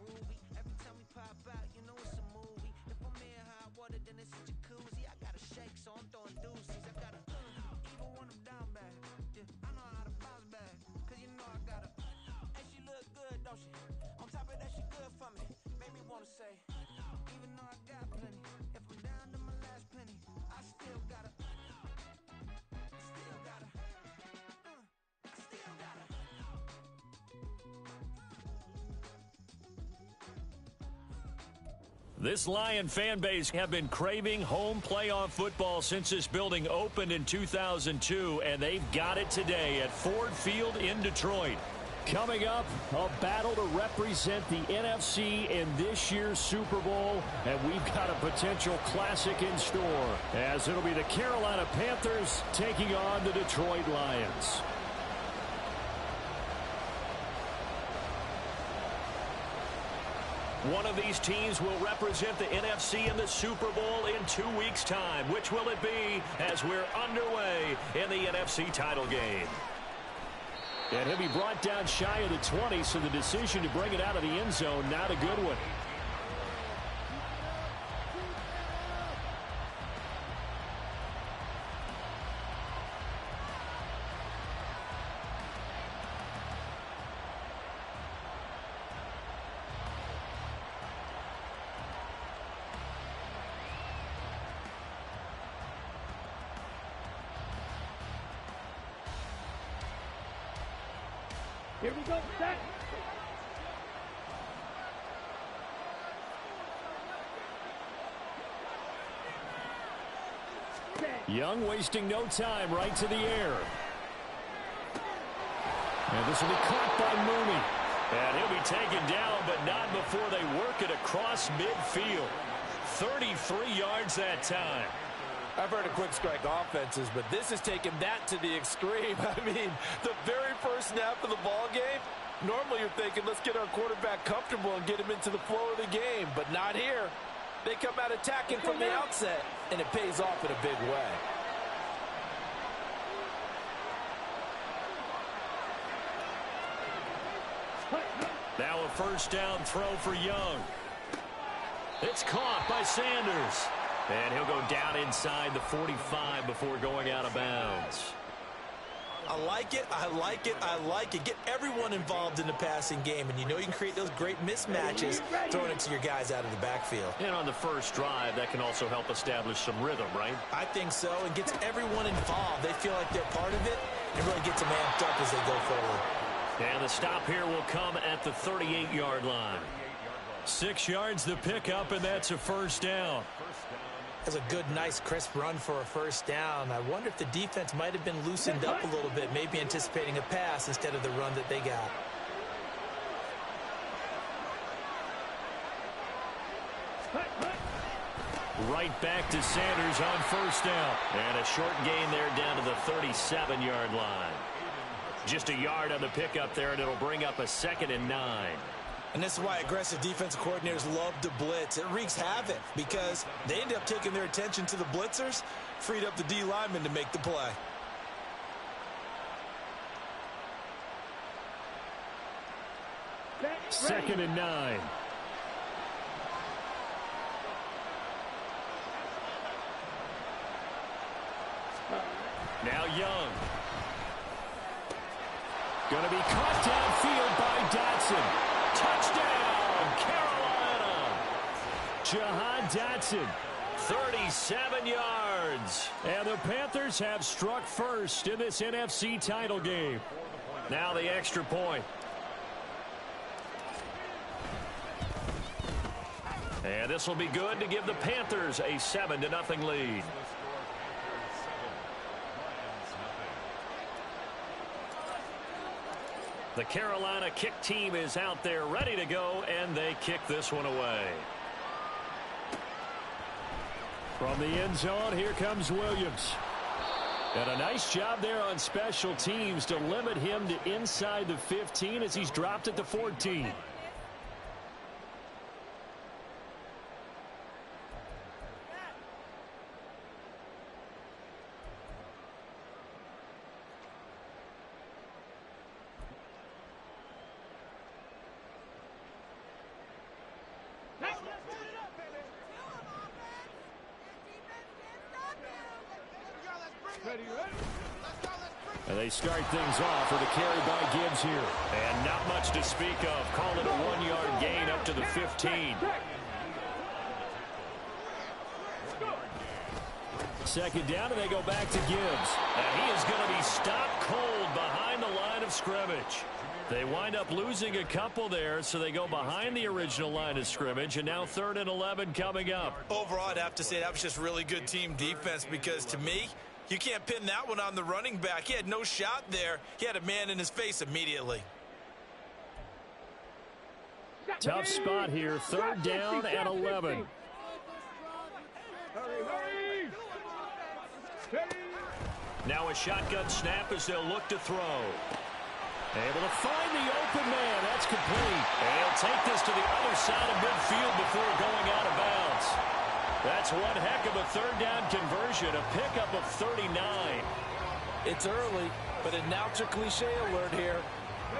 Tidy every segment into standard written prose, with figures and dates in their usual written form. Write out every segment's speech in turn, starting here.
groovy. Every time we pop out, you know it's a movie. If I'm in hot water, then it's a jacuzzi. I gotta shake, so I'm throwing deuces. I gotta even when I'm down bad. Yeah, I know how to bounce back, cause you know I gotta. And she look good, don't she? On top of that, she good for me. Made me wanna say, even though I got plenty, if I'm down to my last penny, I still gotta. Still gotta. I still gotta. This Lion fan base have been craving home playoff football since this building opened in 2002, and they've got it today at Ford Field in Detroit. Coming up, a battle to represent the NFC in this year's Super Bowl, and we've got a potential classic in store, as it'll be the Carolina Panthers taking on the Detroit Lions. One of these teams will represent the NFC in the Super Bowl in 2 weeks' time. Which will it be as we're underway in the NFC title game? And he'll be brought down shy of the 20, so the decision to bring it out of the end zone, not a good one. Here we go, set. Young wasting no time, right to the air. And this will be caught by Mooney. And he'll be taken down, but not before they work it across midfield. 33 yards that time. I've heard of quick strike offenses, but this has taken that to the extreme. I mean, the very first snap of the ball game, normally you're thinking, let's get our quarterback comfortable and get him into the flow of the game, but not here. They come out attacking from the outset, and it pays off in a big way. Now a first down throw for Young. It's caught by Sanders. And he'll go down inside the 45 before going out of bounds. I like it, I like it, I like it. Get everyone involved in the passing game, and you know you can create those great mismatches throwing it to your guys out of the backfield. And on the first drive, that can also help establish some rhythm, right? I think so, and gets everyone involved. They feel like they're part of it, and really gets them amped up as they go forward. And the stop here will come at the 38-yard line. 6 yards the pickup, and that's a first down. That's a good, nice, crisp run for a first down. I wonder if the defense might have been loosened up a little bit, maybe anticipating a pass instead of the run that they got. Right back to Sanders on first down. And a short gain there down to the 37-yard line. Just a yard on the pickup there, and it'll bring up a 2nd and 9. And this is why aggressive defensive coordinators love to blitz. It wreaks havoc because they end up taking their attention to the blitzers, freed up the D lineman to make the play. Second and 9. Now Young. Going to be caught downfield by Dotson. Touchdown, Carolina! Jahan Dotson, 37 yards. And the Panthers have struck first in this NFC title game. Now the extra point. And this will be good to give the Panthers a 7-0 lead. The Carolina kick team is out there ready to go, and they kick this one away. From the end zone, here comes Williams. And a nice job there on special teams to limit him to inside the 15 as he's dropped at the 14. And they start things off with a carry by Gibbs here. And not much to speak of. Call it a 1-yard gain up to the 15. Second down, and they go back to Gibbs. And he is going to be stopped cold behind the line of scrimmage. They wind up losing a couple there, so they go behind the original line of scrimmage, and now 3rd and 11 coming up. Overall, I'd have to say that was just really good team defense because, to me, you can't pin that one on the running back. He had no shot there. He had a man in his face immediately. Tough spot here, 3rd down and 11. Now a shotgun snap as they'll look to throw. Able to find the open man. That's complete. And he'll take this to the other side of midfield before going out of bounds. That's one heck of a 3rd down conversion, a pickup of 39. It's early, but announcer cliche alert here.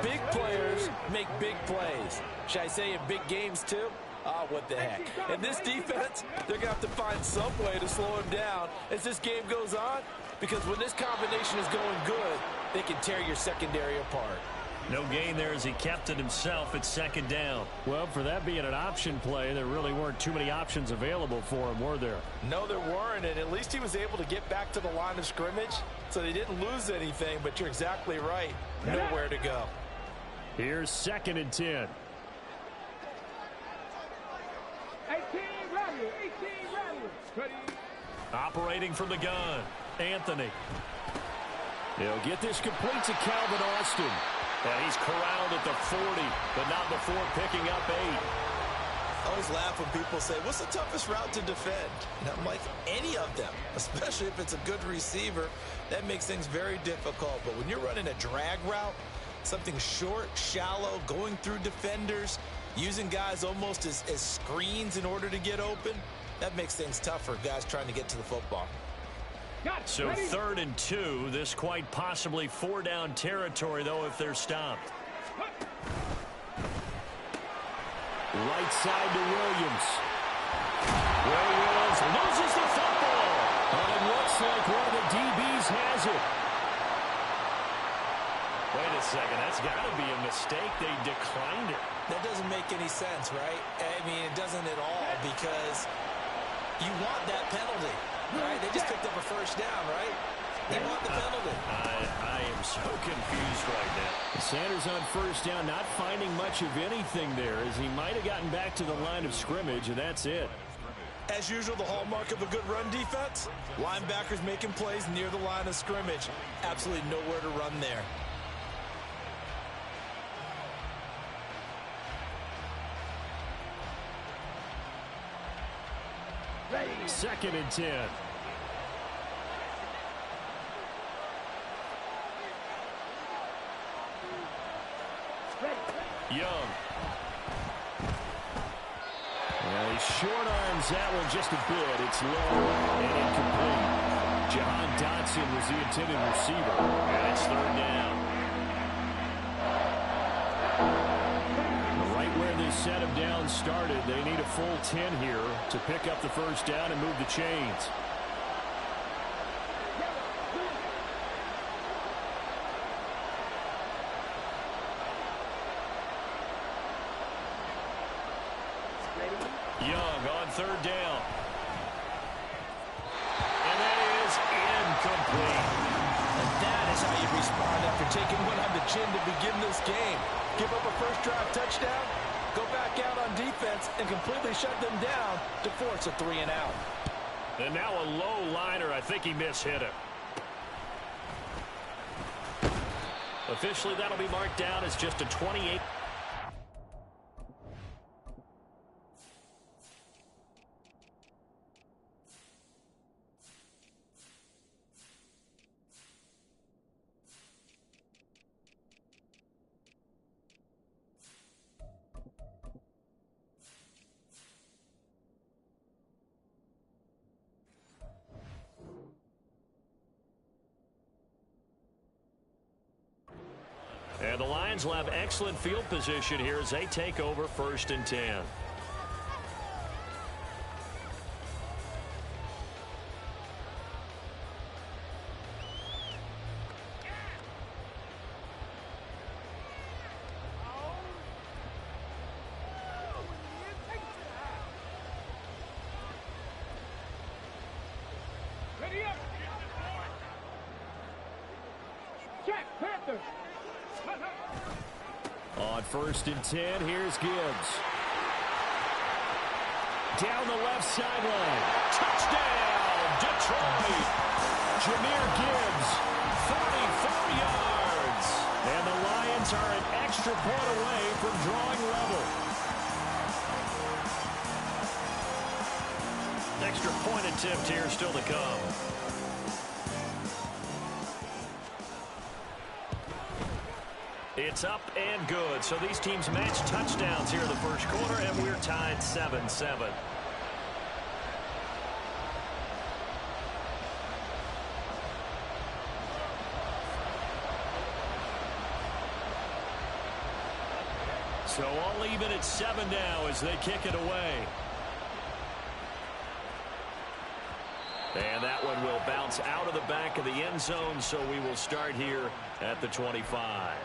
Big players make big plays. Should I say in big games too? Ah, what the heck. And this defense, they're going to have to find some way to slow him down as this game goes on, because when this combination is going good, they can tear your secondary apart. No gain there as he kept it himself at 2nd down. Well, for that being an option play, there really weren't too many options available for him, were there? No, there weren't, and at least he was able to get back to the line of scrimmage, so they didn't lose anything, but you're exactly right. Nowhere to go. Here's 2nd and 10. 18 ready. Operating from the gun, Anthony. He'll get this complete to Calvin Austin. And he's corralled at the 40, but not before picking up 8. I always laugh when people say, what's the toughest route to defend? And I'm like, any of them, especially if it's a good receiver. That makes things very difficult. But when you're running a drag route, something short, shallow, going through defenders, using guys almost as screens in order to get open, that makes things tough for guys trying to get to the football. So 3rd and 2, this quite possibly 4-down territory, though, if they're stopped. Right side to Williams. Williams loses the football. And it looks like one of the DBs has it. Wait a second, that's got to be a mistake. They declined it. That doesn't make any sense, right? I mean, it doesn't at all, because you want that penalty. Right? They just picked up a 1st down, right? They want the penalty. I am so confused right now. Sanders on 1st down, not finding much of anything there, as he might have gotten back to the line of scrimmage, and that's it. As usual, the hallmark of a good run defense, linebackers making plays near the line of scrimmage. Absolutely nowhere to run there. Ready. 2nd and 10. Young. Well, he short arms that one just a bit. It's low and incomplete. Jahan Dotson was the intended receiver, and it's 3rd down. Right where this set of downs started, they need a full 10 here to pick up the 1st down and move the chains. Young on 3rd down. And that is incomplete. And that is how you respond after taking one on the chin to begin this game. Give up a 1st drive touchdown, go back out on defense, and completely shut them down to force a 3 and out. And now a low liner. I think he mishit him. Officially, that'll be marked down as just a 28. And the Lions will have excellent field position here as they take over 1st and 10. On 1st and 10, here's Gibbs. Down the left sideline. Touchdown, Detroit. Jahmyr Gibbs, 44 yards. And the Lions are an extra point away from drawing level. Extra point attempt here still to come. It's up and good. So these teams match touchdowns here in the first quarter, and we're tied 7-7. So all even at 7 now as they kick it away. And that one will bounce out of the back of the end zone, so we will start here at the 25.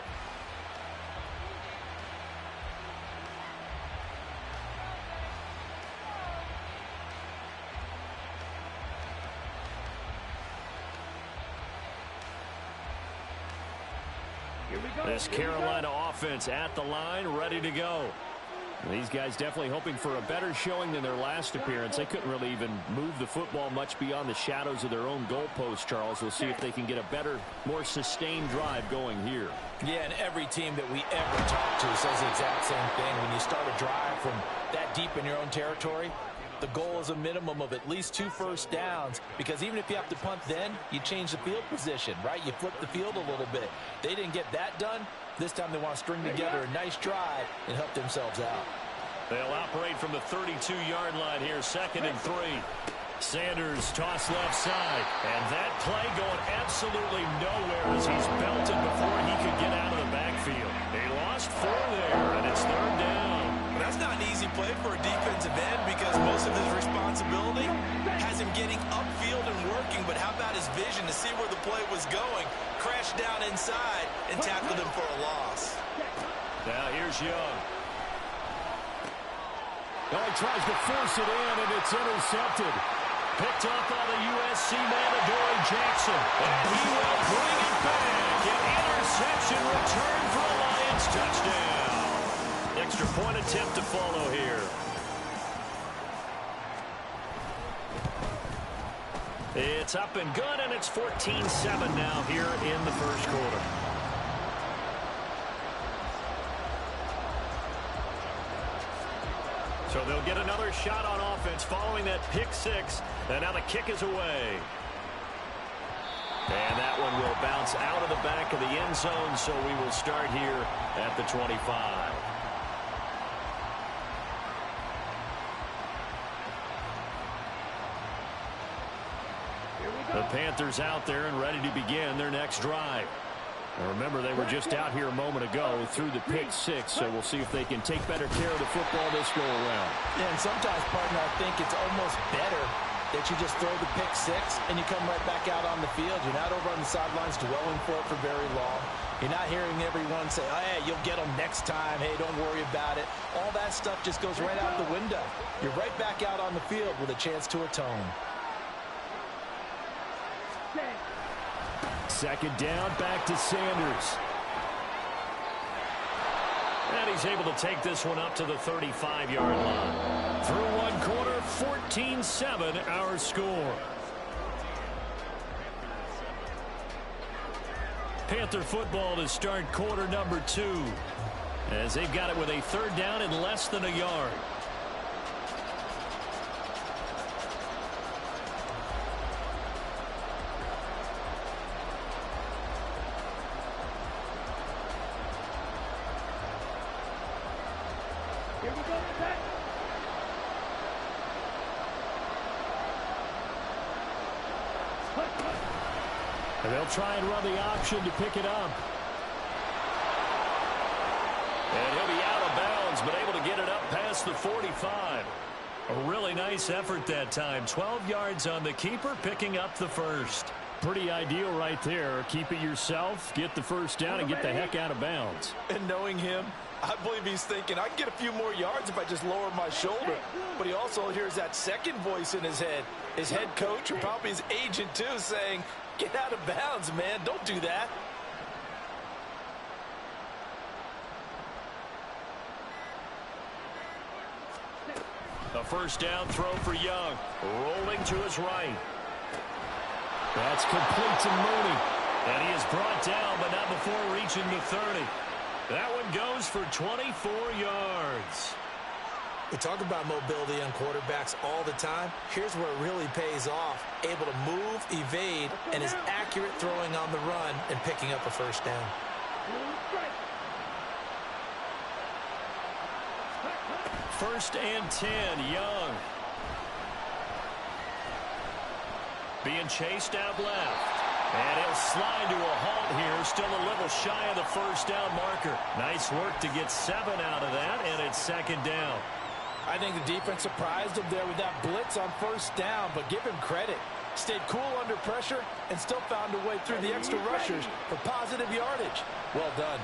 This Carolina offense at the line, ready to go. These guys definitely hoping for a better showing than their last appearance. They couldn't really even move the football much beyond the shadows of their own goalpost, Charles. We'll see if they can get a better, more sustained drive going here. Yeah, and every team that we ever talk to says the exact same thing. When you start a drive from that deep in your own territory, the goal is a minimum of at least 2 first downs, because even if you have to punt then, you change the field position, right? You flip the field a little bit. They didn't get that done. This time they want to string together a nice drive and help themselves out. They'll operate from the 32-yard line here, 2nd and 3. Sanders toss left side, and that play going absolutely nowhere as he's belted before he could get out of the backfield. They lost 4 there, and it's 3rd down. That's not an easy play for a defensive end because most of his responsibility has him getting upfield and working, but how about his vision to see where the play was going, crashed down inside, and tackled him for a loss. Now here's Young. Oh, he tries to force it in, and it's intercepted. Picked up by the USC man, Adoree Jackson. And he will bring it back. An interception return for a Lions touchdown. Extra point attempt to follow here. It's up and good, and it's 14-7 now here in the first quarter. So they'll get another shot on offense following that pick 6, and now the kick is away. And that one will bounce out of the back of the end zone, so we will start here at the 25. The Panthers out there and ready to begin their next drive. And remember, they were just out here a moment ago through the pick 6, so we'll see if they can take better care of the football this go around. Yeah, and sometimes, partner, I think it's almost better that you just throw the pick 6 and you come right back out on the field. You're not over on the sidelines dwelling for it for very long. You're not hearing everyone say, oh, hey, you'll get them next time. Hey, don't worry about it. All that stuff just goes right out the window. You're right back out on the field with a chance to atone. 2nd down, back to Sanders. And he's able to take this one up to the 35-yard line. Through one quarter, 14-7 our score. Panther football to start quarter number 2, as they've got it with a 3rd down and less than a yard. And they'll try and run the option to pick it up. And he'll be out of bounds, but able to get it up past the 45. A really nice effort that time. 12 yards on the keeper, picking up the first. Pretty ideal right there. Keep it yourself, get the first down, and get the heck out of bounds. And knowing him, I believe he's thinking, I can get a few more yards if I just lower my shoulder. But he also hears that second voice in his head. His head coach, or probably his agent too, saying, get out of bounds, man. Don't do that. A first down throw for Young. Rolling to his right. That's complete to Mooney. And he is brought down, but not before reaching the 30. That one goes for 24 yards. We talk about mobility on quarterbacks all the time. Here's where it really pays off. Able to move, evade, and is accurate throwing on the run and picking up a first down. First and 10, Young. Being chased out left. And he'll slide to a halt here, still a little shy of the first down marker. Nice work to get 7 out of that, and it's second down. I think the defense surprised him there with that blitz on first down, but give him credit. Stayed cool under pressure and still found a way through the extra rushers for positive yardage. Well done.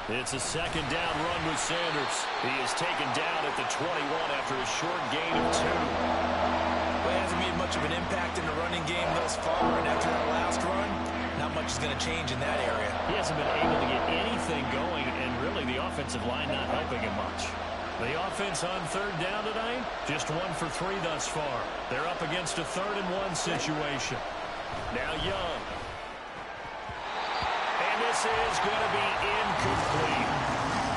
It's a second down run with Sanders. He is taken down at the 21 after a short gain of 2. Well, he hasn't made much of an impact in the running game thus far, and after that last run, not much is going to change in that area. He hasn't been able to get anything going, and really the offensive line not helping him much. The offense on third down tonight, just 1 for 3 thus far. They're up against a 3rd and 1 situation. Now Young. And this is going to be incomplete.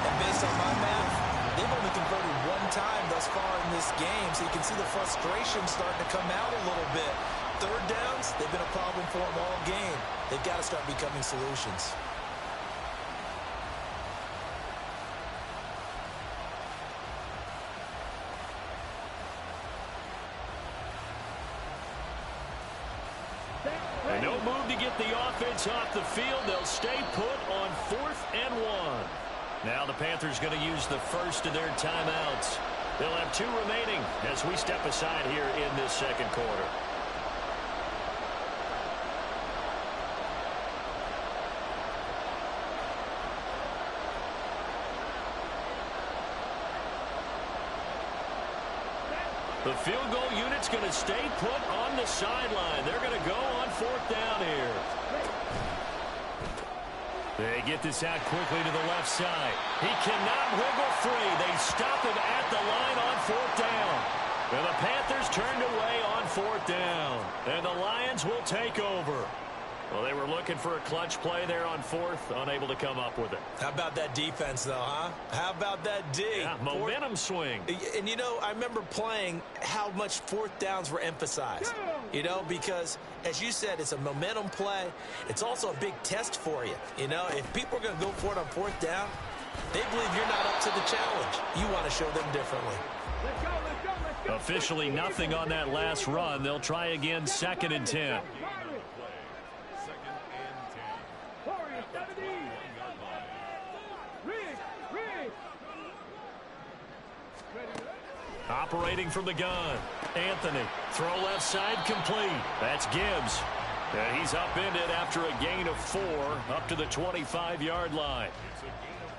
And based on my math, they've only converted 1 time thus far in this game, so you can see the frustration starting to come out a little bit. Third downs, they've been a problem for them all game. They've got to start becoming solutions. And no move to get the offense off the field. They'll stay put on 4th and 1. Now the Panthers going to use the first of their timeouts. They'll have 2 remaining as we step aside here in this second quarter. The field goal unit's going to stay put on the sideline. They're going to go on 4th down here. They get this out quickly to the left side. He cannot wiggle free. They stop him at the line on 4th down. And the Panthers turned away on 4th down. And the Lions will take over. Well, they were looking for a clutch play there on 4th, unable to come up with it. How about that defense, though, huh? How about that D? Yeah, momentum swing. And, you know, I remember playing how much 4th downs were emphasized, you know, because, as you said, it's a momentum play. It's also a big test for you. You know, if people are going to go for it on 4th down, they believe you're not up to the challenge. You want to show them differently. Let's go, let's go, let's go. Officially nothing on that last run. They'll try again, 2nd and 10. Operating from the gun. Anthony. Throw left side complete. That's Gibbs. And he's upended after a gain of 4 up to the 25-yard line.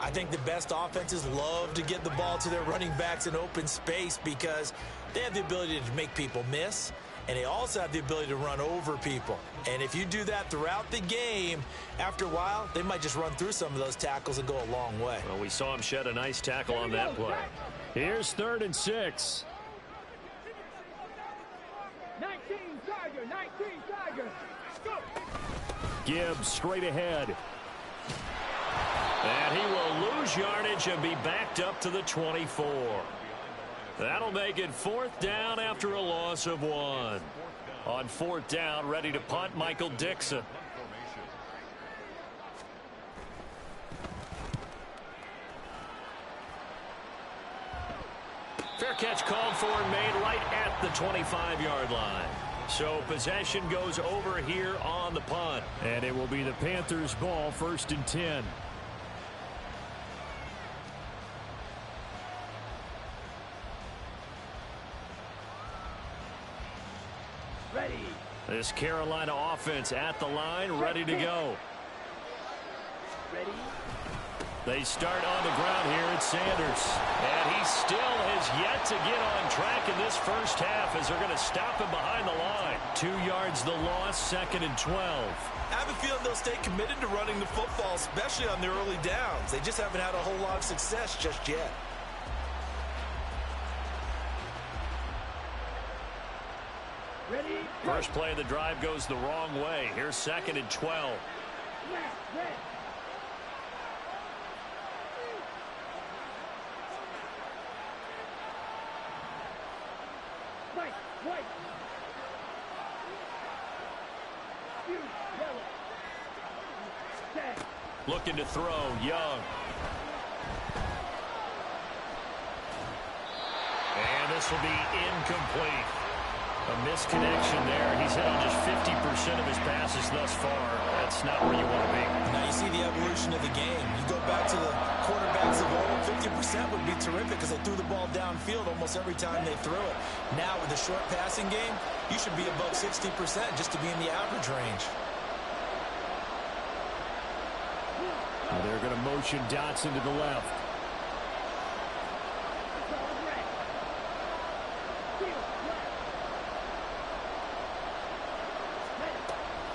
I think the best offenses love to get the ball to their running backs in open space because they have the ability to make people miss, and they also have the ability to run over people. And if you do that throughout the game, after a while, they might just run through some of those tackles and go a long way. Well, we saw him shed a nice tackle on that play. Here's 3rd and 6. 19 Tiger, 19 Tiger. Go. Gibbs straight ahead. And he will lose yardage and be backed up to the 24. That'll make it 4th down after a loss of 1. On 4th down, ready to punt, Michael Dixon. Fair catch called for and made right at the 25-yard line. So possession goes over here on the punt. And it will be the Panthers' ball, 1st and 10. Ready. This Carolina offense at the line, ready to go. Ready. They start on the ground here at Sanders. And he still has yet to get on track in this first half as they're going to stop him behind the line. 2 yards the loss, 2nd and 12. I have a feeling they'll stay committed to running the football, especially on their early downs. They just haven't had a whole lot of success just yet. Ready? First play of the drive goes the wrong way. Here's 2nd and 12. Red. White. Yellow. Set. Looking to throw, Young. And this will be incomplete. A misconnection there. He's hit on just 50% of his passes thus far. That's not where you want to be. Now you see the evolution of the game. You go back to the quarterbacks of old, 50% would be terrific because they threw the ball downfield almost every time they threw it. Now with the short passing game, you should be above 60% just to be in the average range. Now they're going to motion Dotson to the left.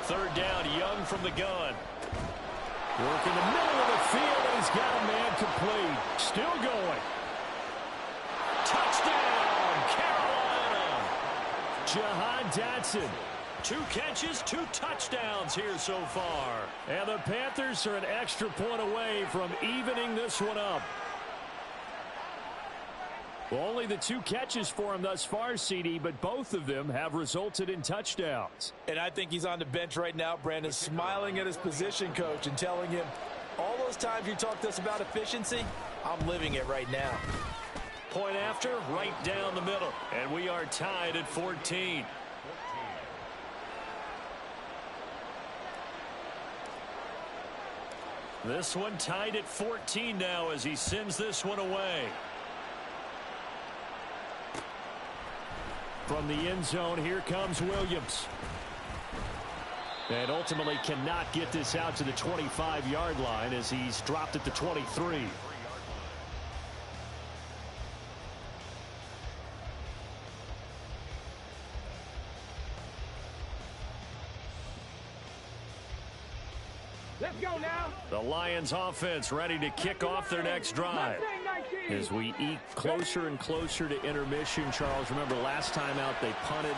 Third down, Young from the gun. Work in the middle of the field, and he's got a man complete. Still going. Touchdown, Carolina. Jahan Dotson. 2 catches, 2 touchdowns here so far. And the Panthers are an extra point away from evening this one up. Well, only the 2 catches for him thus far, CD, but both of them have resulted in touchdowns. And I think he's on the bench right now, Brandon, smiling at his position coach and telling him, all those times you talked to us about efficiency, I'm living it right now. Point after, right down the middle. And we are tied at 14. This one tied at 14 now as he sends this one away. From the end zone, here comes Williams. And ultimately cannot get this out to the 25-yard line as he's dropped at the 23. Let's go now. The Lions offense ready to kick off their next drive. As we eke closer and closer to intermission, Charles, remember last time out they punted.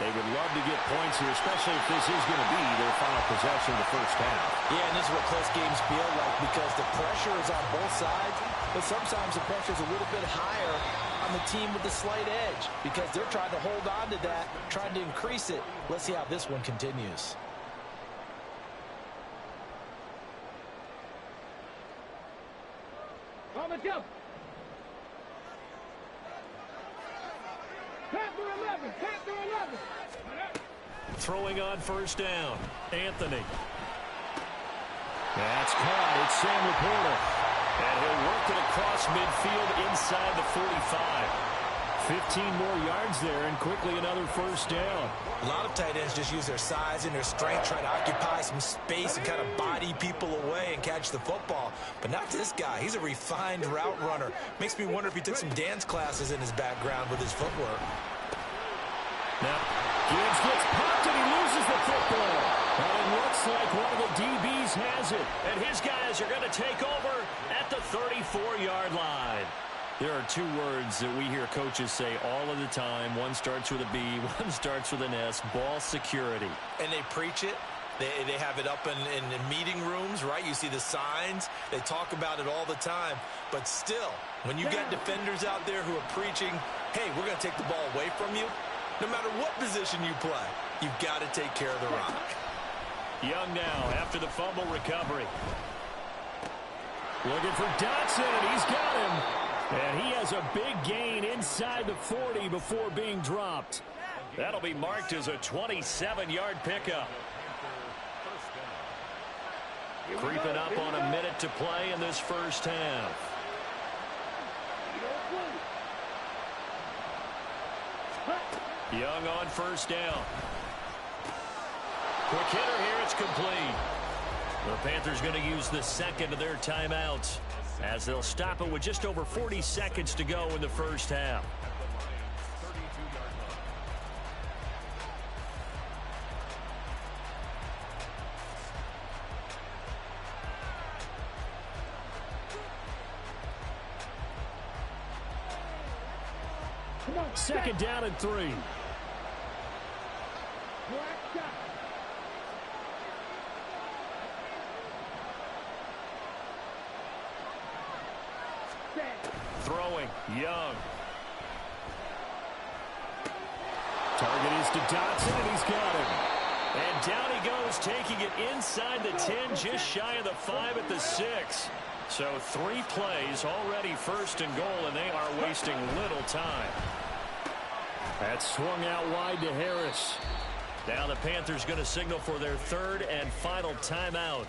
They would love to get points here, especially if this is going to be their final possession of the first half. Yeah, and this is what close games feel like because the pressure is on both sides, but sometimes the pressure is a little bit higher on the team with the slight edge because they're trying to hold on to that, trying to increase it. Let's see how this one continues. On the jump. Panther 11. Throwing on first down, Anthony. That's caught. It's Sam Laporta. And he'll work it across midfield inside the 45. 15 more yards there and quickly another first down. A lot of tight ends just use their size and their strength, try to occupy some space and kind of body people away and catch the football. But not this guy. He's a refined route runner. Makes me wonder if he took some dance classes in his background with his footwork. Now, Gibbs gets popped and he loses the football. And it looks like one of the DBs has it. And his guys are going to take over at the 34-yard line. There are 2 words that we hear coaches say all of the time. One starts with a B, one starts with an S, ball security. And they preach it. They have it up in meeting rooms, right? You see the signs. They talk about it all the time. But still, when you got defenders out there who are preaching, hey, we're going to take the ball away from you, no matter what position you play, you've got to take care of the rock. Young now after the fumble recovery. Looking for Dotson, and he's got him. And he has a big gain inside the 40 before being dropped. That'll be marked as a 27-yard pickup. Creeping up on a minute to play in this first half. Young on first down. Quick hitter here, it's complete. The Panthers going to use the second of their timeouts as they'll stop it with just over 40 seconds to go in the first half. Second down and 3. Throwing, Young. Target is to Dotson, and he's got him. And down he goes, taking it inside the 10, just shy of the 5 at the 6. So 3 plays already first and goal, and they are wasting little time. That swung out wide to Harris. Now the Panthers going to signal for their third and final timeout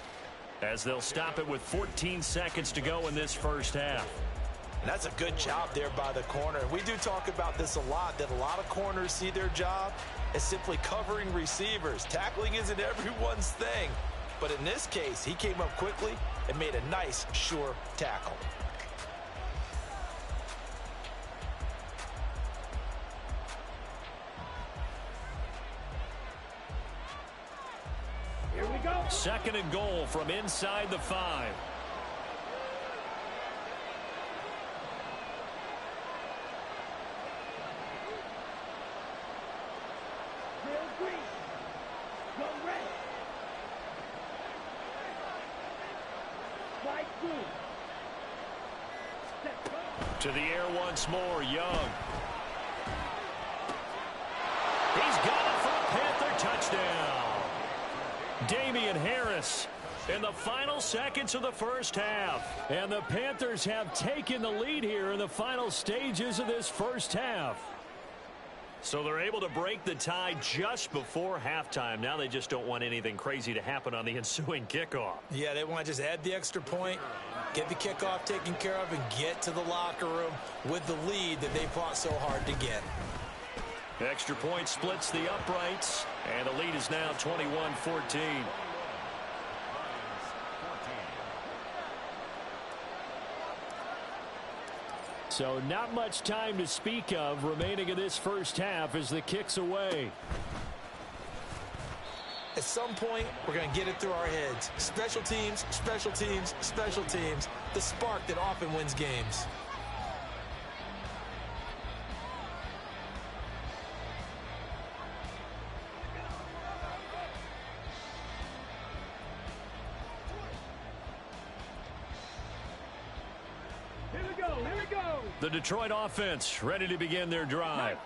as they'll stop it with 14 seconds to go in this first half. And that's a good job there by the corner. We do talk about this a lot, that a lot of corners see their job as simply covering receivers. Tackling isn't everyone's thing. But in this case, he came up quickly and made a nice, sure tackle. Here we go. Second and goal from inside the 5. To the air once more, Young. He's got it for a Panther touchdown. Damian Harris in the final seconds of the first half. And the Panthers have taken the lead here in the final stages of this first half. So they're able to break the tie just before halftime. Now they just don't want anything crazy to happen on the ensuing kickoff. Yeah, they want to just add the extra point, get the kickoff taken care of, and get to the locker room with the lead that they fought so hard to get. Extra point splits the uprights, and the lead is now 21-14. So not much time to speak of remaining in this first half as the kick's away. At some point, we're going to get it through our heads. Special teams, special teams, special teams. The spark that often wins games. The Detroit offense ready to begin their drive.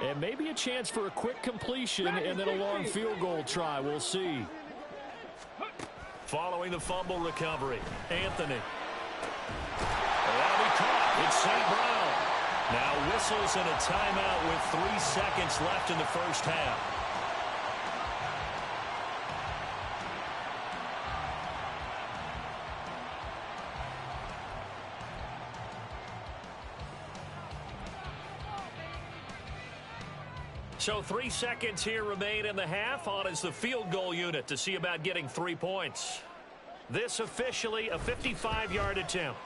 And maybe a chance for a quick completion and then a long field goal try. We'll see. Following the fumble recovery, Anthony. That'll be caught. It's St. Brown. Now whistles and a timeout with 3 seconds left in the first half. So 3 seconds here remain in the half. On is the field goal unit to see about getting 3 points. This officially a 55-yard attempt.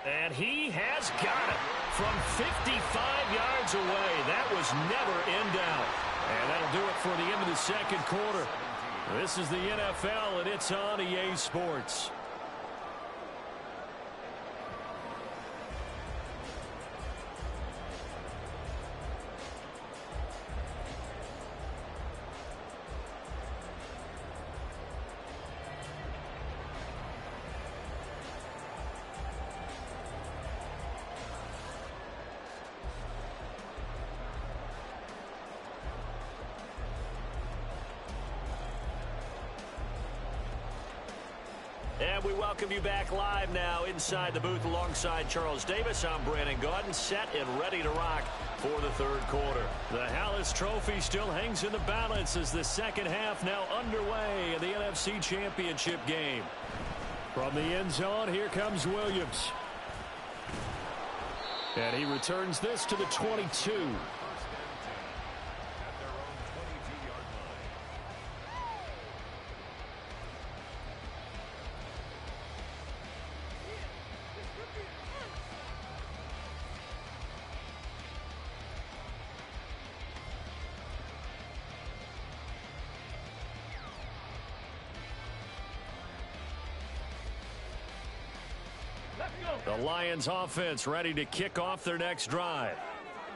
And he has got it from 55 yards away. That was never in doubt. And that'll do it for the end of the second quarter. This is the NFL, and it's on EA Sports. And we welcome you back live now inside the booth alongside Charles Davis. I'm Brandon Gaudin, set and ready to rock for the third quarter. The Hallis Trophy still hangs in the balance as the second half now underway in the NFC Championship game. From the end zone, here comes Williams. And he returns this to the 22. The Lions offense ready to kick off their next drive.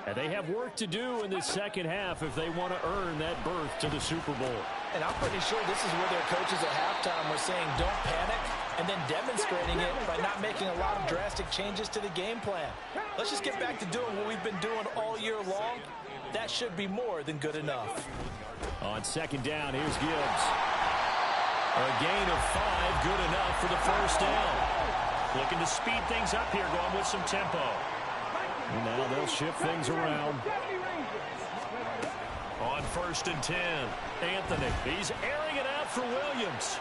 And they have work to do in this second half if they want to earn that berth to the Super Bowl. And I'm pretty sure this is where their coaches at halftime were saying don't panic, and then demonstrating it by not making a lot of drastic changes to the game plan. Let's just get back to doing what we've been doing all year long. That should be more than good enough. On second down, here's Gibbs. A gain of 5, good enough for the first down. Looking to speed things up here, going with some tempo. And now they'll shift things around. On 1st and 10, Anthony. He's airing it out for Williams.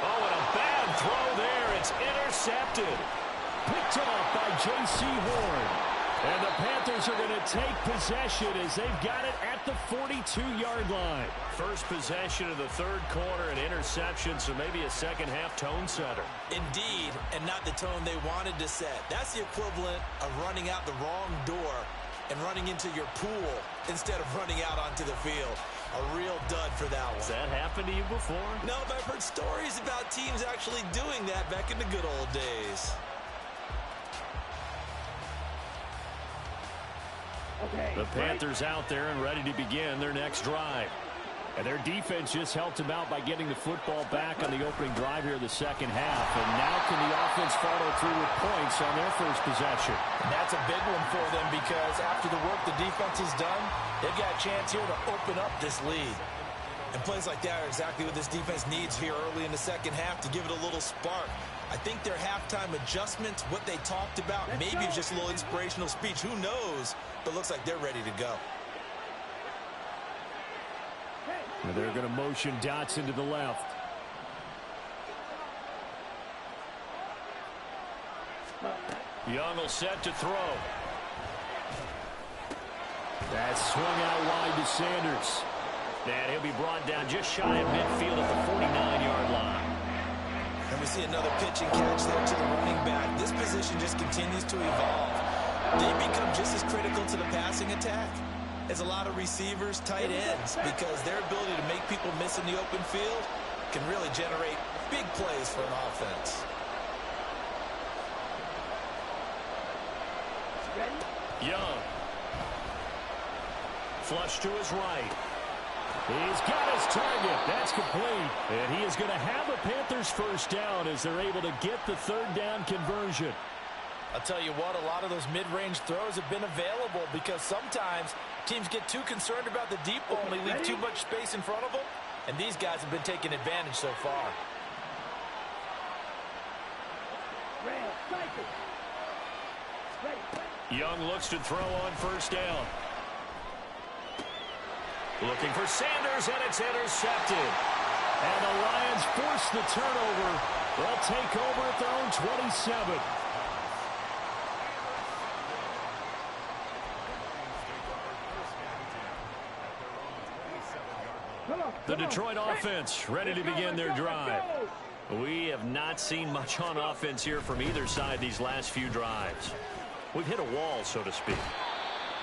Oh, and a bad throw there. It's intercepted. Picked off by J.C. Horn. And the Panthers are going to take possession as they've got it at the 42-yard line. First possession of the third quarter, an interception, so maybe a second-half tone setter. Indeed, and not the tone they wanted to set. That's the equivalent of running out the wrong door and running into your pool instead of running out onto the field. A real dud for that one. Has that happened to you before? No, but I've heard stories about teams actually doing that back in the good old days. The Panthers out there and ready to begin their next drive. And their defense just helped them out by getting the football back on the opening drive here in the second half. And now can the offense follow through with points on their first possession? And that's a big one for them because after the work the defense has done, they've got a chance here to open up this lead. And plays like that are exactly what this defense needs here early in the second half to give it a little spark. I think their halftime adjustments, what they talked about, maybe it's just a little inspirational speech. Who knows? But looks like they're ready to go. And they're going to motion Dotson to the left. Young will set to throw. That's swung out wide to Sanders. And he'll be brought down just shy of midfield at the 49-yard line. And we see another pitch and catch there to the running back. This position just continues to evolve. They become just as critical to the passing attack as a lot of receivers, tight ends, because their ability to make people miss in the open field can really generate big plays for an offense. Young. Flush to his right. He's got his target. That's complete. And he is going to have a Panthers first down as they're able to get the third down conversion. I'll tell you what, a lot of those mid-range throws have been available because sometimes teams get too concerned about the deep ball and they leave too much space in front of them. And these guys have been taking advantage so far. Young looks to throw on first down. Looking for Sanders, and it's intercepted. And the Lions force the turnover. They'll take over at their own 27. The Detroit offense ready to begin their drive. We have not seen much on offense here from either side these last few drives. We've hit a wall, so to speak.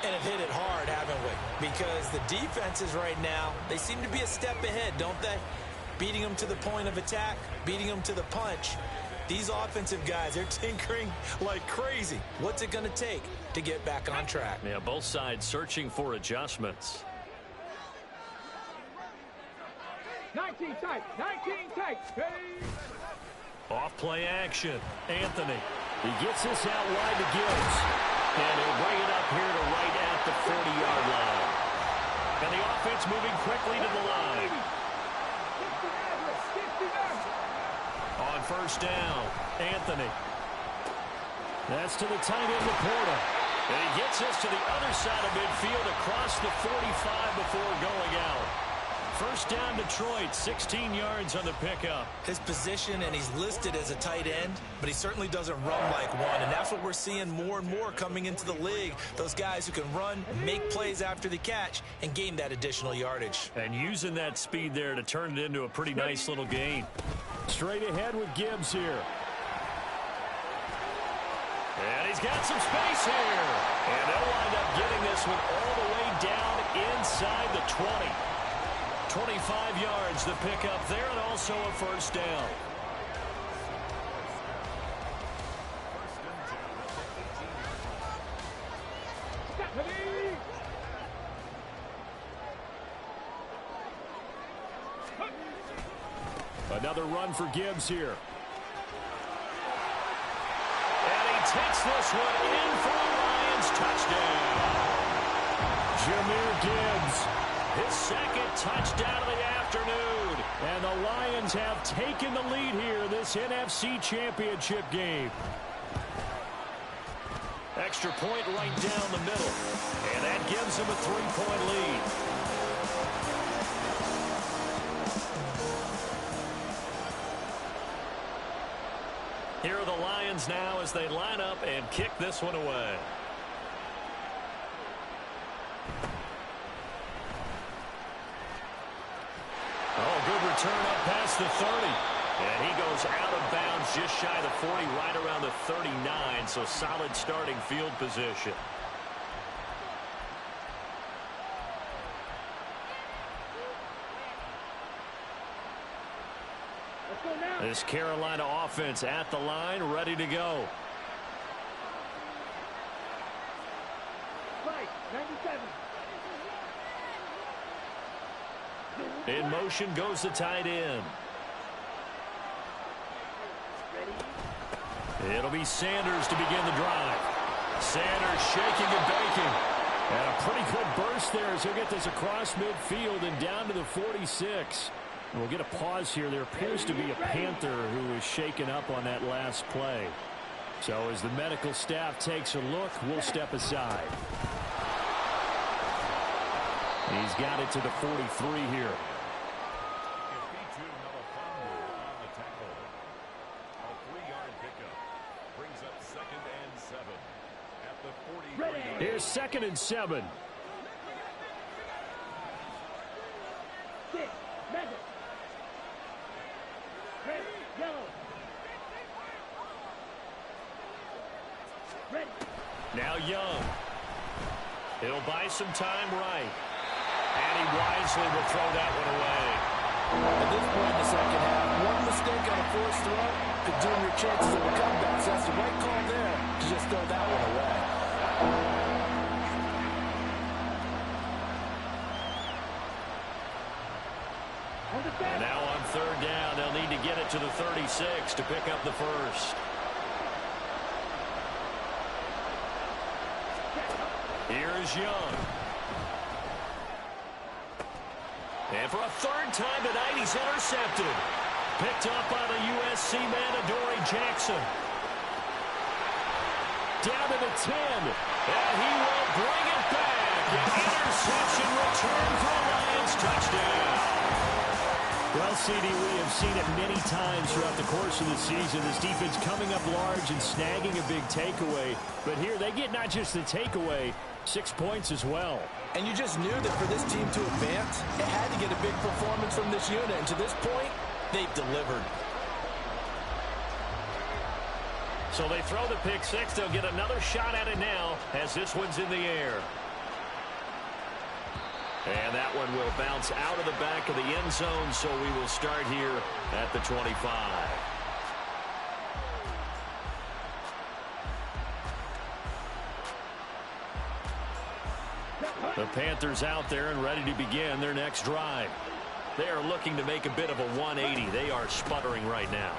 And have hit it hard, haven't we? Because the defenses right now, they seem to be a step ahead, don't they? Beating them to the point of attack, beating them to the punch. These offensive guys, they're tinkering like crazy. What's it going to take to get back on track? Yeah, both sides searching for adjustments. 19 tight, 19 tight. Hey. Off play action. Anthony. He gets this out wide to Gibbs. And he'll bring it up here to right at the 40-yard line. And the offense moving quickly to the line. On first down, Anthony. That's to the tight end, Laporta. And he gets this to the other side of midfield across the 45 before going out. First down, Detroit, 16 yards on the pickup. His position, and he's listed as a tight end, but he certainly doesn't run like one, and that's what we're seeing more and more coming into the league. Those guys who can run, make plays after the catch, and gain that additional yardage. And using that speed there to turn it into a pretty nice little gain. Straight ahead with Gibbs here. And he's got some space here. And they'll wind up getting this one all the way down inside the 20. 25 yards the pickup there, and also a first down. Another run for Gibbs here. And he takes this one in for the Lions touchdown. Jahmyr Gibbs, his second touchdown of the afternoon. And the Lions have taken the lead here in this NFC Championship game. Extra point right down the middle. And that gives them a 3-point lead. Here are the Lions now as they line up and kick this one away. Oh, good return up past the 30. And he goes out of bounds just shy of the 40, right around the 39, so solid starting field position. This Carolina offense at the line, ready to go. Right, 97. In motion goes the tight end. It'll be Sanders to begin the drive. Sanders shaking and baking. And a pretty good burst there as he'll get this across midfield and down to the 46. We'll get a pause here. There appears to be a Panther who was shaken up on that last play. So as the medical staff takes a look, we'll step aside. He's got it to the 43 here. Here's 2nd and 7. Now Young. He'll buy some time right. And he wisely will throw that one away. At this point in the second half, one mistake on a forced throw could doom your chances of a comeback. So that's the right call there to just throw that one away. And now on 3rd down, they'll need to get it to the 36 to pick up the first. Here's Young. And for a 3rd time tonight, he's intercepted. Picked up by the USC man, Adoree Jackson. Down to the 10. And he will bring it back. An interception return for a Lions touchdown. Well, CD, we have seen it many times throughout the course of the season. This defense coming up large and snagging a big takeaway. But here they get not just the takeaway, 6 points as well. And you just knew that for this team to advance, it had to get a big performance from this unit. And to this point, they've delivered. So they throw the pick six. They'll get another shot at it now as this one's in the air. And that one will bounce out of the back of the end zone, so we will start here at the 25. The Panthers out there and ready to begin their next drive. They are looking to make a bit of a 180. They are sputtering right now.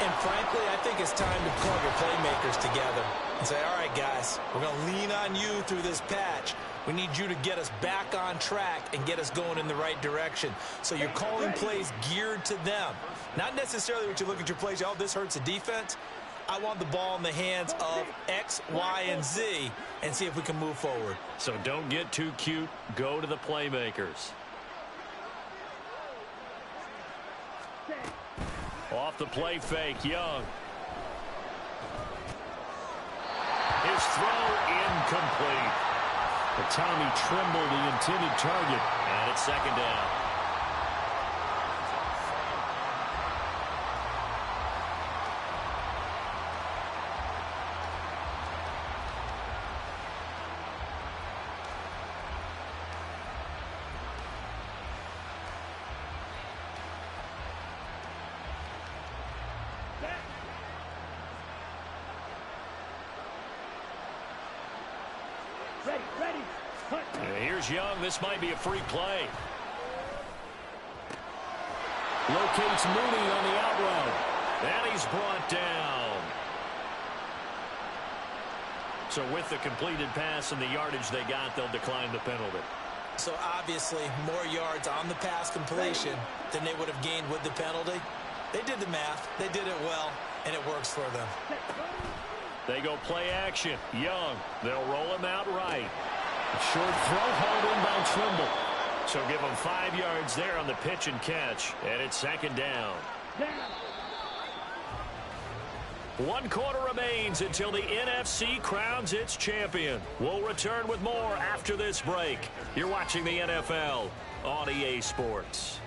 And frankly, I think it's time to call your playmakers together and say, all right, guys, we're going to lean on you through this patch. We need you to get us back on track and get us going in the right direction. So you're calling plays geared to them. Not necessarily what you look at your plays, oh, this hurts the defense. I want the ball in the hands of X, Y, and Z and see if we can move forward. So don't get too cute. Go to the playmakers. Off the play fake, Young. His throw incomplete. But Tommy Tremble, the intended target, and it's second down. Here's Young. This might be a free play. Locates Mooney on the out route. And he's brought down. So with the completed pass and the yardage they got, they'll decline the penalty. So obviously more yards on the pass completion than they would have gained with the penalty. They did the math. They did it well, and it works for them. They go play action. Young. They'll roll him out right. Short throw hauled in by Trimble. So give him 5 yards there on the pitch and catch. And it's second down. 1 quarter remains until the NFC crowns its champion. We'll return with more after this break. You're watching the NFL on EA Sports.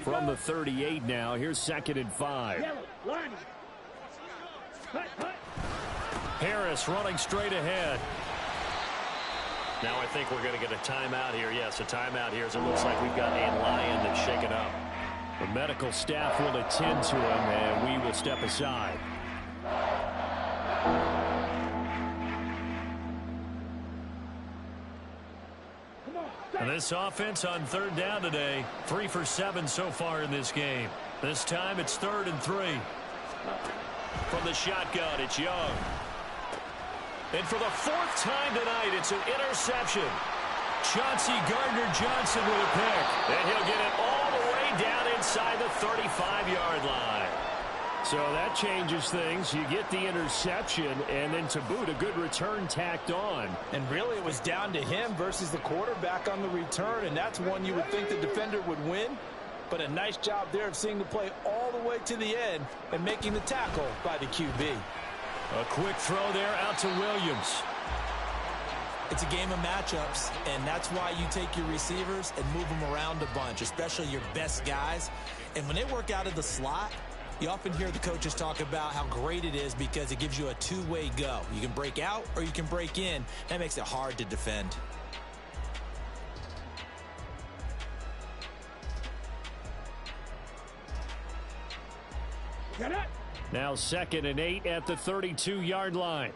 From the 38 now, here's 2nd and 5. Harris running straight ahead. Now I think we're going to get a timeout here. Yes, a timeout here as it looks like we've got a Lion that's shaken up. The medical staff will attend to him, and we will step aside. And this offense on 3rd down today, 3 for 7 so far in this game. This time it's 3rd and 3. From the shotgun, it's Young. And for the 4th time tonight, it's an interception. Chauncey Gardner-Johnson with a pick. And he'll get it all the way down inside the 35-yard line. So that changes things. You get the interception, and then to boot, a good return tacked on. And really, it was down to him versus the quarterback on the return, and that's one you would think the defender would win. But a nice job there of seeing the play all the way to the end and making the tackle by the QB. A quick throw there out to Williams. It's a game of matchups, and that's why you take your receivers and move them around a bunch, especially your best guys. And when they work out of the slot, you often hear the coaches talk about how great it is because it gives you a two-way go. You can break out or you can break in. That makes it hard to defend. Now 2nd and 8 at the 32-yard line.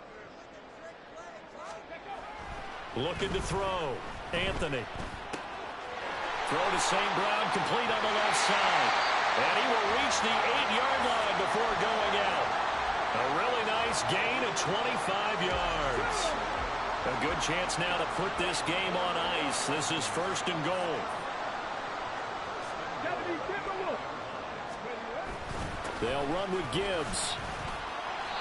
Looking to throw. Anthony. Throw to St. Brown, complete on the left side. And he will reach the 8-yard line before going out. A really nice gain of 25 yards. A good chance now to put this game on ice. This is 1st and goal. They'll run with Gibbs.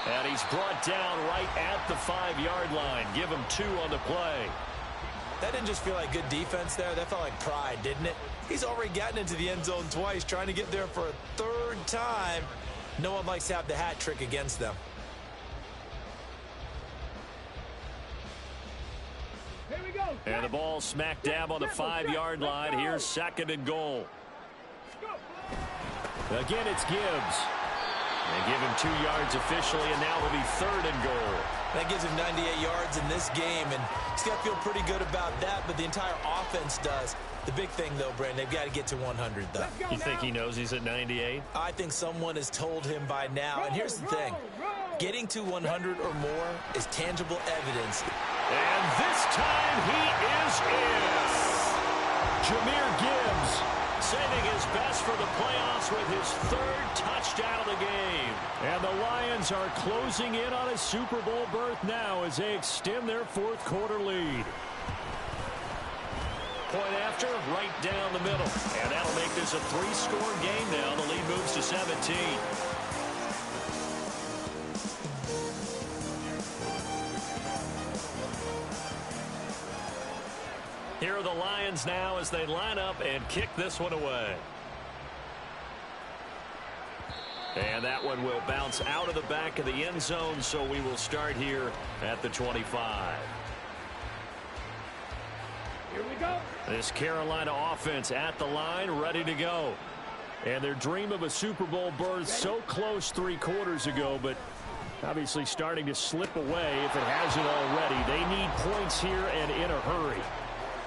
And he's brought down right at the 5-yard line. Give him 2 on the play. That didn't just feel like good defense there. That felt like pride, didn't it? He's already gotten into the end zone twice, trying to get there for a 3rd time. No one likes to have the hat trick against them. Here we go. And the ball smack dab on the 5-yard line. Here's 2nd and goal. Again, it's Gibbs. They give him 2 yards officially, and now it'll be 3rd and goal. That gives him 98 yards in this game, and he's got to feel pretty good about that, but the entire offense does. The big thing, though, Brandon, they've got to get to 100, though. You think he knows he's at 98? I think someone has told him by now, and here's the thing. Getting to 100 or more is tangible evidence. And this time he is in. Jahmyr Gibbs saving his best for the playoffs with his 3rd touchdown of the game. And the Lions are closing in on a Super Bowl berth now as they extend their 4th quarter lead. Point after, right down the middle. And that'll make this a 3-score game now. The lead moves to 17. Here are the Lions now as they line up and kick this one away. And that one will bounce out of the back of the end zone, so we will start here at the 25. Here we go. This Carolina offense at the line, ready to go. And their dream of a Super Bowl berth so close 3 quarters ago, but obviously starting to slip away if it hasn't already. They need points here and in a hurry.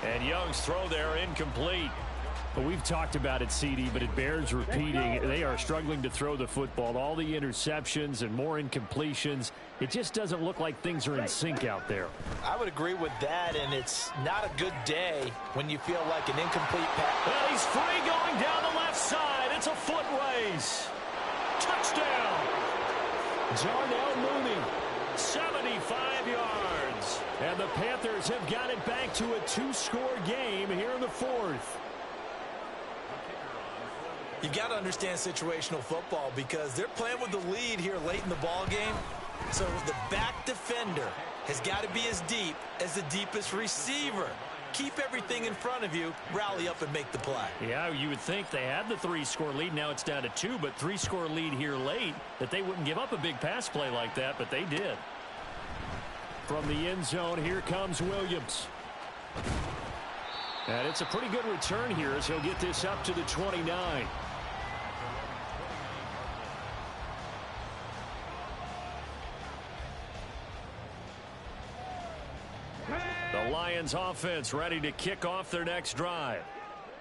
And Young's throw there incomplete. Well, we've talked about it, CD, but it bears repeating. They are struggling to throw the football. All the interceptions and more incompletions. It just doesn't look like things are in sync out there. I would agree with that, and it's not a good day when you feel like an incomplete pass. Well, he's free going down the left side. It's a foot race. Touchdown. Jarnell Mooney, 75 yards. And the Panthers have got it back to a 2-score game here in the fourth. You've got to understand situational football because they're playing with the lead here late in the ball game. So the back defender has got to be as deep as the deepest receiver. Keep everything in front of you, rally up and make the play. Yeah, you would think they had the 3-score lead. Now it's down to 2, but 3-score lead here late, that they wouldn't give up a big pass play like that, but they did. From the end zone, here comes Williams. And it's a pretty good return here as he'll get this up to the 29. The Lions offense ready to kick off their next drive.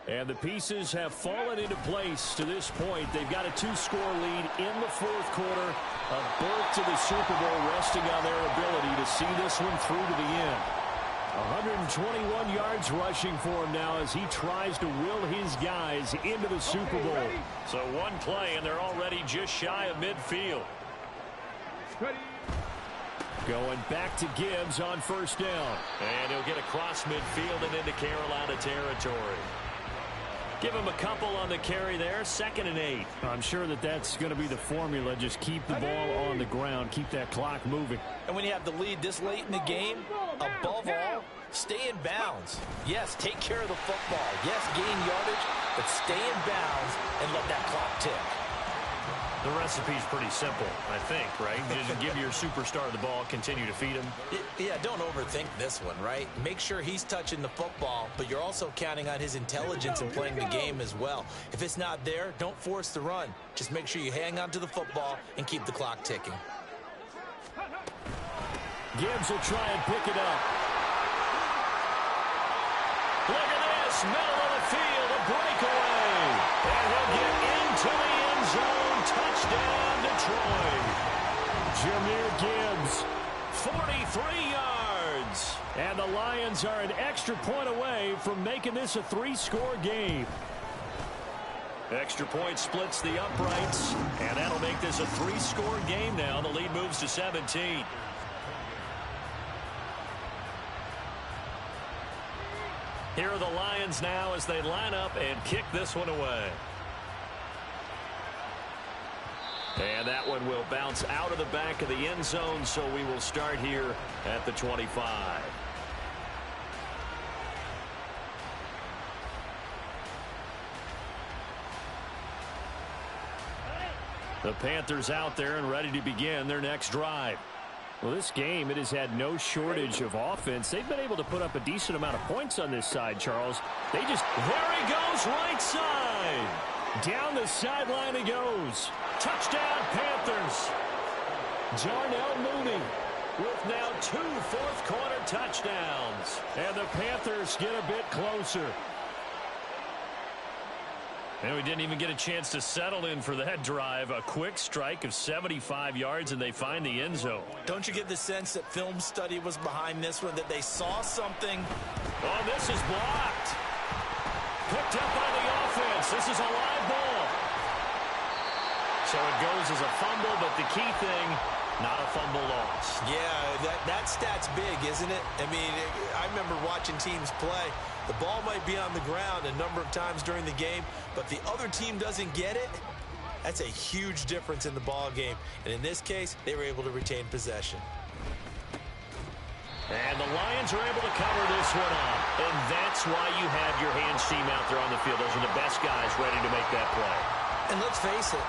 And the pieces have fallen into place to this point. They've got a 2-score lead in the fourth quarter. A berth to the Super Bowl resting on their ability to see this one through to the end. 121 yards rushing for him now as he tries to will his guys into the Super Bowl. So one play and they're already just shy of midfield. Going back to Gibbs on first down. And he'll get across midfield and into Carolina territory. Give him a couple on the carry there. 2nd and 8. I'm sure that that's going to be the formula. Just keep the ball on the ground. Keep that clock moving. And when you have the lead this late in the game, above all, stay in bounds. Yes, take care of the football. Yes, gain yardage, but stay in bounds and let that clock tick. The recipe's pretty simple, I think, right? You just give your superstar the ball, continue to feed him. Yeah, don't overthink this one, right? Make sure he's touching the football, but you're also counting on his intelligence in playing the game as well. If it's not there, don't force the run. Just make sure you hang on to the football and keep the clock ticking. Gibbs will try and pick it up. Look at this, middle of the field, a breakaway. And he'll get into the end zone. Touchdown, Detroit. Jahmyr Gibbs, 43 yards. And the Lions are an extra point away from making this a 3-score game. Extra point splits the uprights, and that'll make this a 3-score game now. The lead moves to 17. Here are the Lions now as they line up and kick this one away. And that one will bounce out of the back of the end zone, so we will start here at the 25. The Panthers out there and ready to begin their next drive. Well, this game, it has had no shortage of offense. They've been able to put up a decent amount of points on this side, Charles. There he goes, right side. Down the sideline he goes. Touchdown, Panthers. Jarnell Mooney with now 2 fourth-quarter touchdowns. And the Panthers get a bit closer. And we didn't even get a chance to settle in for that drive. A quick strike of 75 yards, and they find the end zone. Don't you get the sense that film study was behind this one, that they saw something? Oh, this is blocked. Picked up by the offense. This is a live ball. So it goes as a fumble, but the key thing, not a fumble loss. Yeah, that stat's big, isn't it? I mean, I remember watching teams play. The ball might be on the ground a number of times during the game, but the other team doesn't get it. That's a huge difference in the ball game. And in this case, they were able to retain possession. And the Lions are able to cover this one up. And that's why you have your hands team out there on the field. Those are the best guys ready to make that play. And let's face it,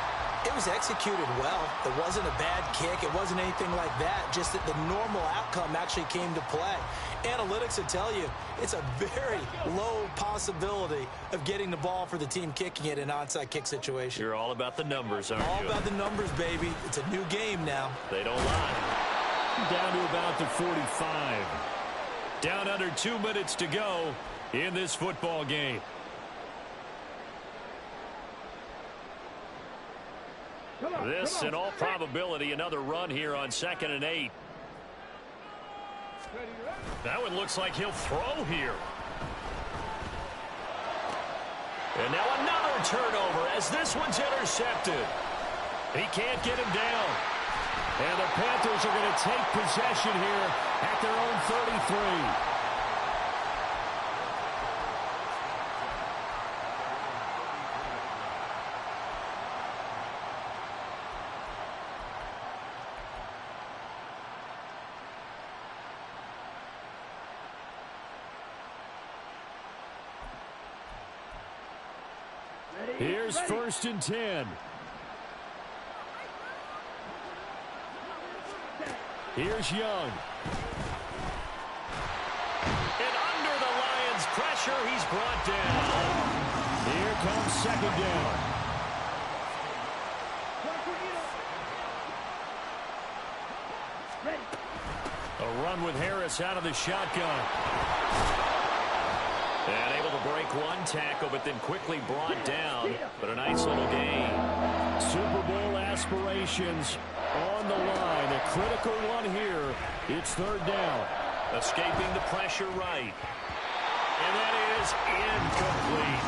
it was executed well. It wasn't a bad kick. It wasn't anything like that. Just that the normal outcome actually came to play. Analytics will tell you it's a very low possibility of getting the ball for the team kicking it in an onside kick situation. You're all about the numbers, aren't you? All about the numbers, baby. It's a new game now. They don't lie. Down to about the 45. Down under 2 minutes to go in this football game. This, in all probability, another run here on 2nd and 8. That one looks like he'll throw here. And now another turnover as this one's intercepted. He can't get him down. And the Panthers are going to take possession here at their own 33. Here's 1st and 10. Here's Young. And under the Lions' pressure, he's brought down. Here comes 2nd down. A run with Harris out of the shotgun. And able to break one tackle, but then quickly brought down. But a nice little gain. Super Bowl aspirations on the line. A critical one here. It's 3rd down. Escaping the pressure right. And that is incomplete.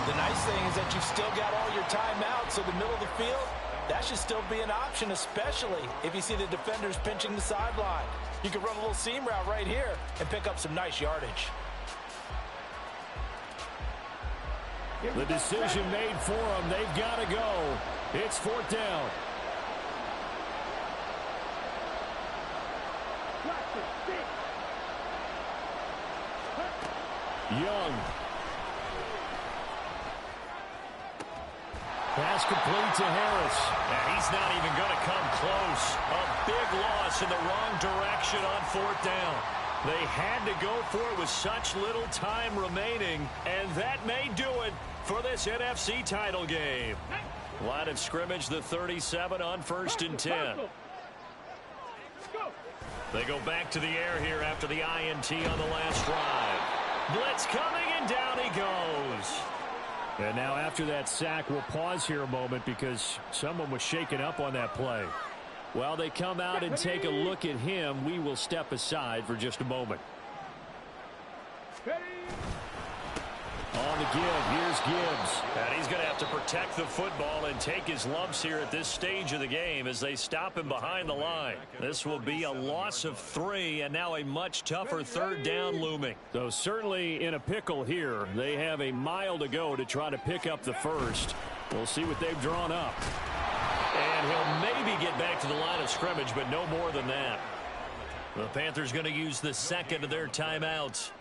The nice thing is that you've still got all your timeouts, so the middle of the field, that should still be an option, especially if you see the defenders pinching the sideline. You can run a little seam route right here and pick up some nice yardage. The decision made for them. They've got to go. It's 4th down. Young. Pass complete to Harris. And he's not even going to come close. A big loss in the wrong direction on 4th down. They had to go for it with such little time remaining, and that may do it for this NFC title game. Line of scrimmage, the 37 on 1st and 10. They go back to the air here after the INT on the last drive. Blitz coming, and down he goes. And now after that sack, we'll pause here a moment because someone was shaken up on that play. While they come out and take a look at him, we will step aside for just a moment. On the give, here's Gibbs. And he's going to have to protect the football and take his lumps here at this stage of the game as they stop him behind the line. This will be a loss of 3, and now a much tougher 3rd down looming. So certainly in a pickle here. They have a mile to go to try to pick up the first. We'll see what they've drawn up. And he'll maybe get back to the line of scrimmage, but no more than that. The Panthers going to use the 2nd of their timeouts,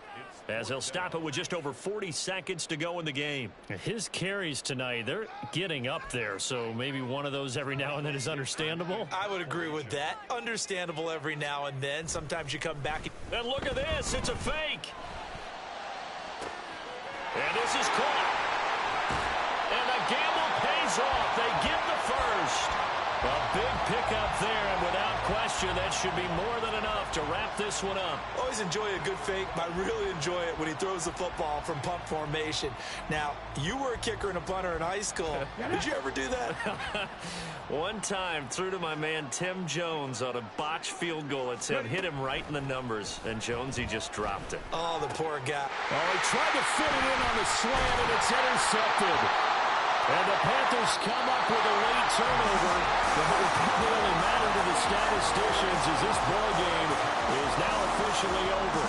as they'll stop it with just over 40 seconds to go in the game. His carries tonight, they're getting up there, so maybe one of those every now and then is understandable. I would agree with that. Understandable every now and then. Sometimes you come back. And look at this. It's a fake. And this is caught. And the gamble pays off. They get the first. A big pickup there, and without question, that should be more than enough to wrap this one up. Always enjoy a good fake, but I really enjoy it when he throws the football from punt formation. Now, you were a kicker and a punter in high school. Did you ever do that? One time, threw to my man Tim Jones on a botched field goal attempt. Hit him right in the numbers, and Jones, he just dropped it. Oh, the poor guy. Oh, he tried to fit it in on the slant, and it's intercepted. And the Panthers come up with a late turnover. But it will really matter to the statisticians as this ball game is now officially over.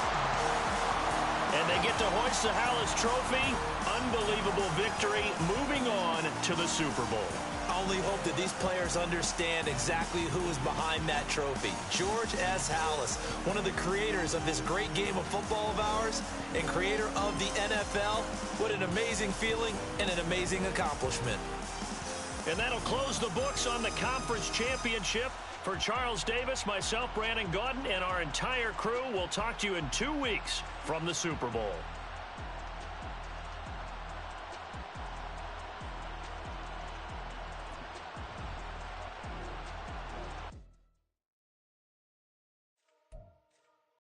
And they get to hoist the Hallis Trophy. Unbelievable victory. Moving on to the Super Bowl. I only hope that these players understand exactly who is behind that trophy. George S. Hallis, one of the creators of this great game of football of ours and creator of the NFL. What an amazing feeling and an amazing accomplishment. And that'll close the books on the conference championship. For Charles Davis, myself, Brandon Gaudin, and our entire crew, we'll talk to you in 2 weeks from the Super Bowl.